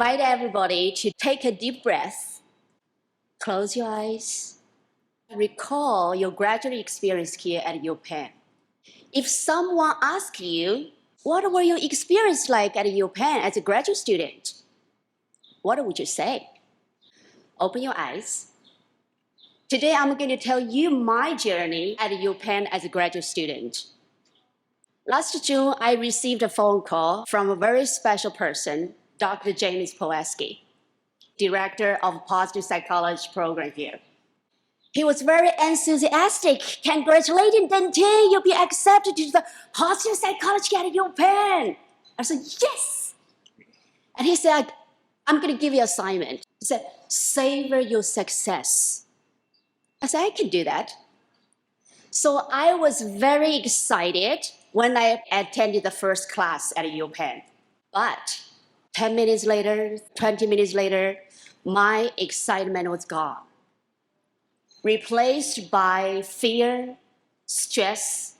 invite everybody to take a deep breath, close your eyes, recall your graduate experience here at UPenn. If someone asks you, what were your experience like at UPenn as a graduate student? What would you say? Open your eyes. Today, I'm going to tell you my journey at UPenn as a graduate student. Last June, I received a phone call from a very special person, Dr. James Poesky, director of Positive Psychology program here. He was very enthusiastic. Congratulations, Dengting, you'll be accepted to the Positive Psychology at UPenn. I said, yes. And he said, I'm going to give you an assignment. He said, savor your success. I said, I can do that. So I was very excited when I attended the first class at UPenn. But 10 minutes later, 20 minutes later, my excitement was gone, replaced by fear, stress,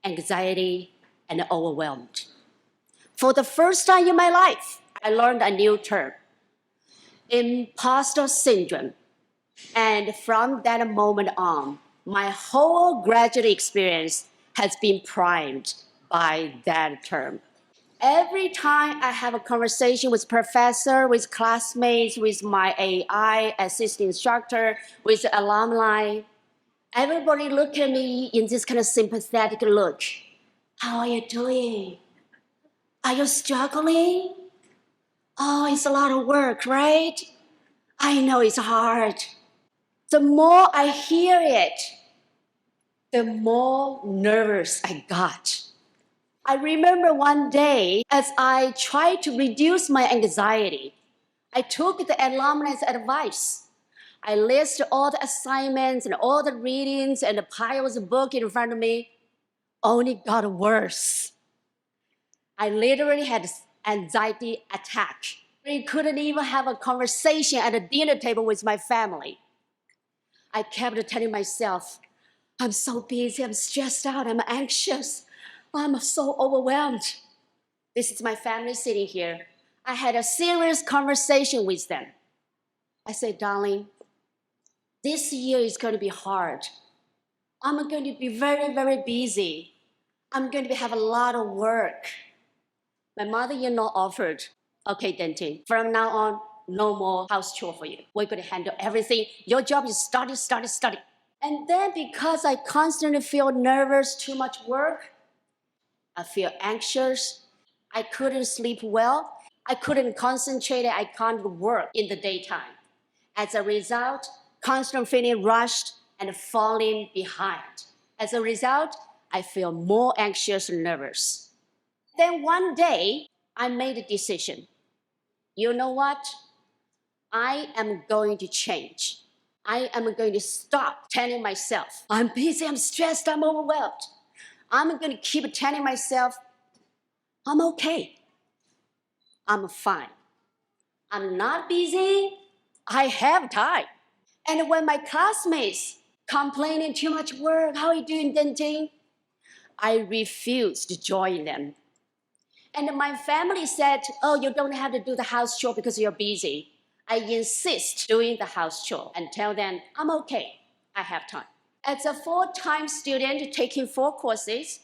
anxiety, and overwhelmed. For the first time in my life, I learned a new term, imposter syndrome. And from that moment on, my whole graduate experience has been primed by that term. Every time I have a conversation with professor, with classmates, with my AI assistant instructor, with alumni, everybody look at me in this kind of sympathetic look. How are you doing? Are you struggling? Oh, it's a lot of work, right? I know it's hard. The more I hear it, the more nervous I got. I remember one day, as I tried to reduce my anxiety, I took the alumni's advice. I listed all the assignments and all the readings and the piles of books in front of me. Only got worse. I literally had anxiety attack. I couldn't even have a conversation at a dinner table with my family. I kept telling myself, I'm so busy, I'm stressed out, I'm anxious, I'm so overwhelmed. This is my family sitting here. I had a serious conversation with them. I said, darling, this year is going to be hard. I'm going to be very, very busy. I'm going to have a lot of work. My mother-in-law offered, okay, Dengting, from now on, no more house chore for you. We're going to handle everything. Your job is study, study, study. And then because I constantly feel nervous, too much work, I feel anxious, I couldn't sleep well, I couldn't concentrate, I can't work in the daytime. As a result, constantly feeling rushed and falling behind. As a result, I feel more anxious and nervous. Then one day, I made a decision. You know what? I am going to change. I am going to stop telling myself, I'm busy, I'm stressed, I'm overwhelmed. I'm going to keep telling myself, I'm okay. I'm fine. I'm not busy. I have time. And when my classmates complaining too much work, how are you doing, Dengting? I refused to join them. And my family said, oh, you don't have to do the house chore because you're busy. I insist doing the house chore and tell them, I'm okay, I have time. As a full-time student taking 4 courses,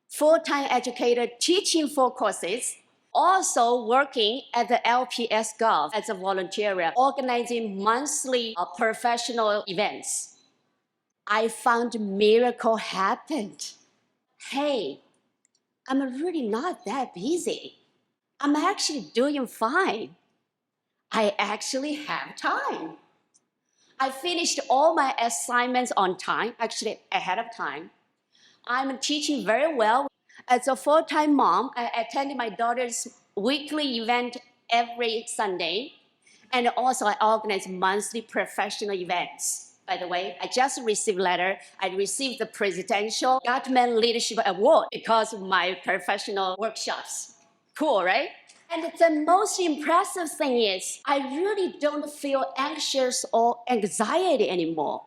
full-time educator teaching 4 courses, also working at the LPS Golf as a volunteer, organizing monthly professional events. I found a miracle happened. Hey, I'm really not that busy. I'm actually doing fine. I actually have time. I finished all my assignments on time, actually ahead of time. I'm teaching very well. As a full-time mom, I attend my daughter's weekly event every Sunday. And also I organize monthly professional events. By the way, I just received a letter. I received the Presidential Government Leadership Award because of my professional workshops. Cool, right? And the most impressive thing is, I really don't feel anxious or anxiety anymore.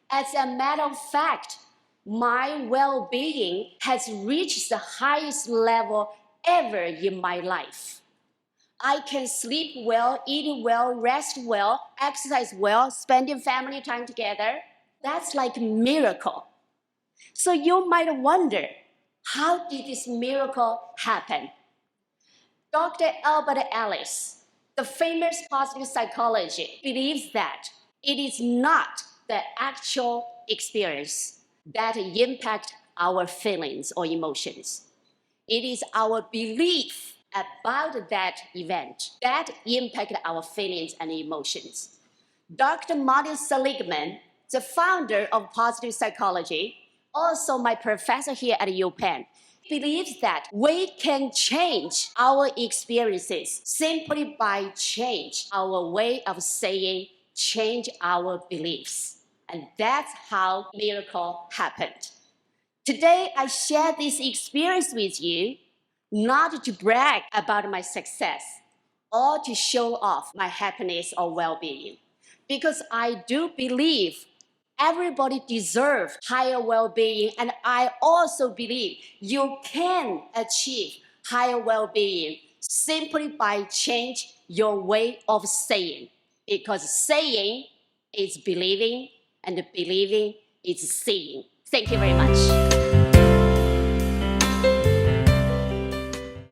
As a matter of fact, my well-being has reached the highest level ever in my life. I can sleep well, eat well, rest well, exercise well, spending family time together. That's like a miracle. So you might wonder, how did this miracle happen? Dr. Albert Ellis, the famous positive psychologist, believes that it is not the actual experience that impact our feelings or emotions. It is our belief about that event that impact our feelings and emotions. Dr. Martin Seligman, the founder of positive psychology, also my professor here at UPenn, believes that we can change our experiences simply by change our way of saying, change our beliefs. And that's how miracle happened. Today, I share this experience with you, not to brag about my success or to show off my happiness or well-being, because I do believe everybody deserves higher well-being, and I also believe you can achieve higher well-being simply by change your way of saying, because saying is believing and believing is seeing. Thank you very much.